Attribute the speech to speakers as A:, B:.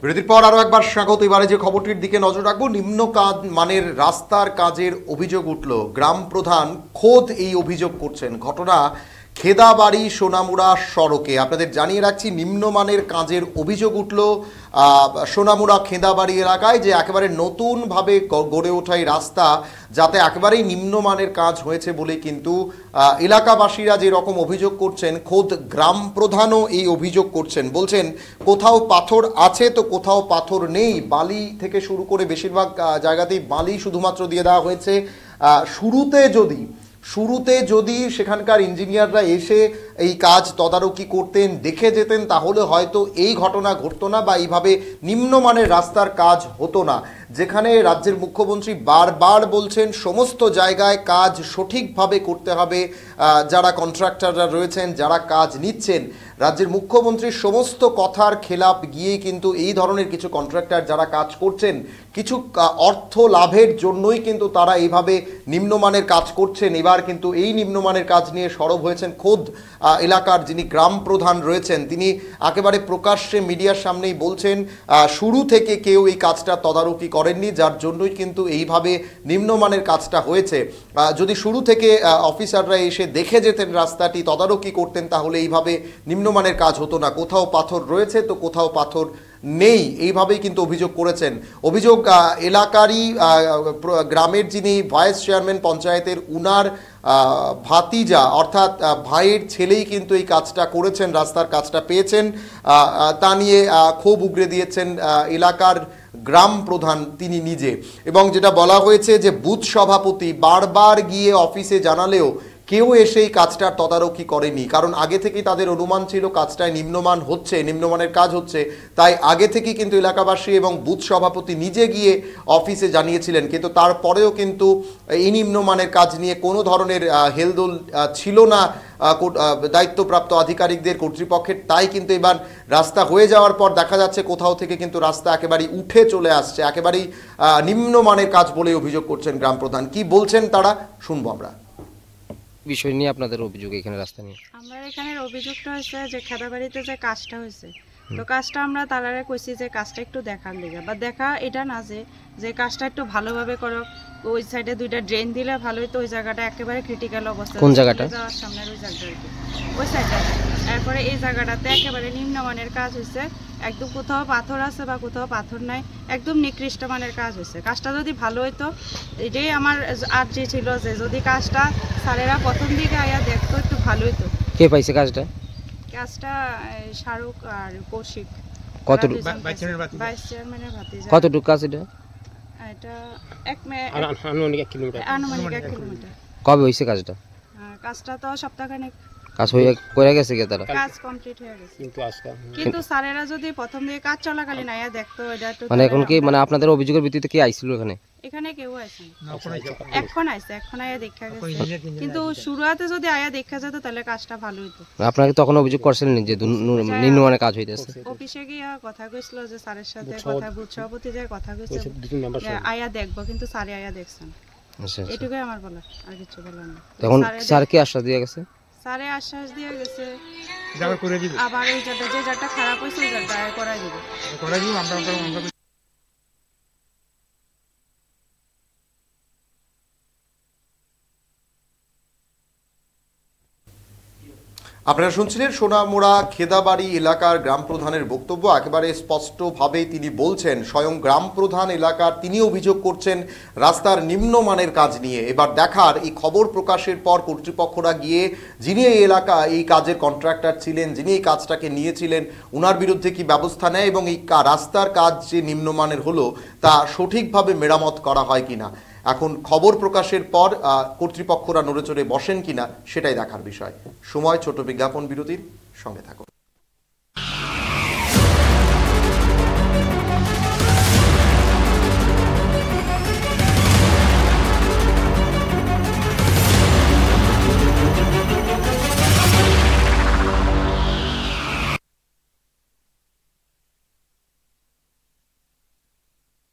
A: বিরতির পর আরো একবার স্বাগত। এবারে যে খবরটির দিকে নজর রাখবো, নিম্ন মানের রাস্তার কাজের অভিযোগ উঠল। গ্রাম প্রধান খোদ এই অভিযোগ করছেন। ঘটনা খেদাবাড়ি সোনামুড়া সড়কে। আপনাদের জানিয়ে রাখছি, নিম্নমানের কাজের অভিযোগ উঠল সোনামুড়া খেদাবাড়ি এলাকায়, যে একেবারে নতুনভাবে গড়ে ওঠা এই রাস্তা যাতে একেবারেই নিম্নমানের কাজ হয়েছে বলে কিন্তু এলাকাবাসীরা যে রকম অভিযোগ করছেন, খোদ গ্রাম প্রধানও এই অভিযোগ করছেন। বলছেন কোথাও পাথর আছে তো কোথাও পাথর নেই। বালি থেকে শুরু করে বেশিরভাগ জায়গাতেই বালি শুধুমাত্র দিয়ে দেওয়া হয়েছে। শুরুতে যদি সেখানকার ইঞ্জিনিয়াররা এসে এই কাজ তদারকি করতেন, দেখে যেতেন, তাহলে হয়তো এই ঘটনা ঘটতো না বা এইভাবে নিম্নমানের রাস্তার কাজ হতো না। যেখানে রাজ্যের মুখ্যমন্ত্রী বারবার বলছেন সমস্ত জায়গায় কাজ সঠিকভাবে করতে হবে, যারা কন্ট্রাক্টররা রয়েছেন, যারা কাজ নিচ্ছেন, রাজ্যের মুখ্যমন্ত্রীর সমস্ত কথার খেলাপ গিয়ে কিন্তু এই ধরনের কিছু কন্ট্রাক্টর যারা কাজ করছেন, কিছু অর্থ লাভের জন্যই কিন্তু তারা এইভাবে নিম্নমানের কাজ করছেন। এবার কিন্তু এই নিম্নমানের কাজ নিয়ে সরব হয়েছেন খোদ এলাকার যিনি গ্রাম প্রধান রয়েছেন। তিনি একেবারে প্রকাশ্যে মিডিয়ার সামনেই বলছেন শুরু থেকে কেউ এই কাজটা তদারকি করেননি, যার জন্যই কিন্তু এইভাবে নিম্নমানের কাজটা হয়েছে। যদি শুরু থেকে অফিসাররা এসে দেখে যেতেন, রাস্তাটি তদারকি করতেন, তাহলে এইভাবে নিম্নমানের কাজ হতো না। কোথাও পাথর রয়েছে তো কোথাও পাথর নেই, এইভাবেই কিন্তু অভিযোগ করেছেন। অভিযোগ এলাকারই গ্রামের যিনি ভাইস চেয়ারম্যান পঞ্চায়েতের, উনার ভাতিজা অর্থাৎ ভাইয়ের ছেলেই কিন্তু এই কাজটা করেছেন, রাস্তার কাজটা পেয়েছেন। তা নিয়ে ক্ষোভ উগরে দিয়েছেন এলাকার গ্রাম প্রধান তিনি নিজে। এবং যেটা বলা হয়েছে যে বুথ সভাপতি বারবার গিয়ে অফিসে জানালেও কেউ এসে এই কাজটার তদারকি করেনি, কারণ আগে থেকেই তাদের অনুমান ছিল কাজটায় নিম্নমানের কাজ হচ্ছে। তাই আগে থেকেই কিন্তু এলাকাবাসী এবং বুথ সভাপতি নিজে গিয়ে অফিসে জানিয়েছিলেন, কিন্তু তারপরেও কিন্তু এই নিম্নমানের কাজ নিয়ে কোনো ধরনের হেলদোল ছিল না দায়িত্বপ্রাপ্ত আধিকারিকদের, কর্তৃপক্ষের। তাই কিন্তু এবার রাস্তা হয়ে যাওয়ার পর দেখা যাচ্ছে কোথাও থেকে কিন্তু রাস্তা একেবারেই উঠে চলে আসছে। একেবারেই নিম্নমানের কাজ বলে অভিযোগ করছেন গ্রাম প্রধান। কি বলছেন তারা, শুনবো আমরা।
B: বিষয় নিয়ে আপনাদের অভিযোগ এখানে রাস্তা নিয়ে?
C: আমরা এখানের অভিযোগটা হচ্ছে যে খেদাবাড়িতে যে কাজটা হয়েছে, তো কাজটা আমরা তারারে কইছি যে কাজটা একটু দেখার লেগে, বা দেখা এটা না যে কাজটা একটু ভালোভাবে করো। ওই সাইডে দুইটা ড্রেন দিলে ভালো হতো, ওই জায়গাটা একেবারে ক্রিটিক্যাল অবস্থা।
B: কোন জায়গাটা?
C: সামনের ওই জায়গাটা, ওই সাইডটা। এরপরে এই জায়গাটাতে একেবারে নিম্নমানের কাজ হয়েছে, একদম কোথাও পাথর আছে বা কোথাও পাথর নাই, একদম নিকৃষ্ট মানের কাজ হয়েছে। কাজটা যদি ভালো হইতো, এটাই আমার আর্জি ছিল যে যদি কাজটা স্যারেরা প্রথম দিকে আয়া দেখতো একটু ভালো হইতো।
B: কে পাইছে কাজটা?
C: কাজটা শাহরুখ আর কৌশিক,
B: কতটুকু?
C: ভাইস চেয়ারম্যানের ভাতিজা।
B: কতটুকু কাজ এটা?
C: এটা আনুমানিক 1 কিলোমিটার।
B: কবে হয়েছে কাজটা?
C: কাজটা তো সপ্তাহখানেক।
B: কাজ হয়ে করে গেছে কি তারা?
C: কাজ কমপ্লিট হয়ে গেছে, কিন্তু স্যারেরা যদি প্রথম দিকে কাজ চলাকালীন আয়া দেখতো এটা তো।
B: মানে এখন কি মানে আপনাদের অভিযোগের ভিত্তিতে কি আইছিল এখানে?
C: এখানে কেউ আসেনি, এখন আয়া দেখা গেছে। কিন্তু শুরুতে যদি আয়া দেখা যেত তাহলে কাজটা ভালো হতো।
B: আপনারা তখন অভিযোগ করছিলেন যে নিম্নমানের কাজ হইতেছে?
C: অফিসে গিয়ে কথা কইছিল যে স্যারের সাথে কথা, বুথ সভাপতি যে কথা কইছে আয়া দেখবো, কিন্তু স্যারে আয়া দেখছেন।
B: আচ্ছা,
C: এটুকুই আমার বলা, আর কিছু বলার না।
B: তখন স্যার কি আশ্বাস দিয়ে গেছে?
C: স্যারে আশ্বাস দিয়ে গেছে আবার ওই জায়গাটা খারাপ হয়েছে ওই জায়গাটা করাই দিব।
A: আপনারা শুনছিলেন সোনামুড়া খেদাবাড়ি এলাকার গ্রাম প্রধানের বক্তব্য। একেবারে স্পষ্টভাবেই তিনি বলছেন, স্বয়ং গ্রাম প্রধান এলাকার তিনি অভিযোগ করছেন রাস্তার নিম্নমানের কাজ নিয়ে। এবার দেখার, এই খবর প্রকাশের পর কর্তৃপক্ষরা গিয়ে যিনি এই কাজের কন্ট্রাক্টর ছিলেন, যিনি এই কাজটাকে নিয়েছিলেন, ওনার বিরুদ্ধে কি ব্যবস্থা নেয় এবং এই রাস্তার কাজ যে নিম্নমানের হলো তা সঠিকভাবে মেরামত করা হয় কিনা। এখন খবর প্রকাশের পর কর্তৃপক্ষরা নড়েচড়ে বসেন কিনা সেটাই দেখার বিষয়। সময় ছোট বিজ্ঞাপন বিরতির, সঙ্গে থাকুন।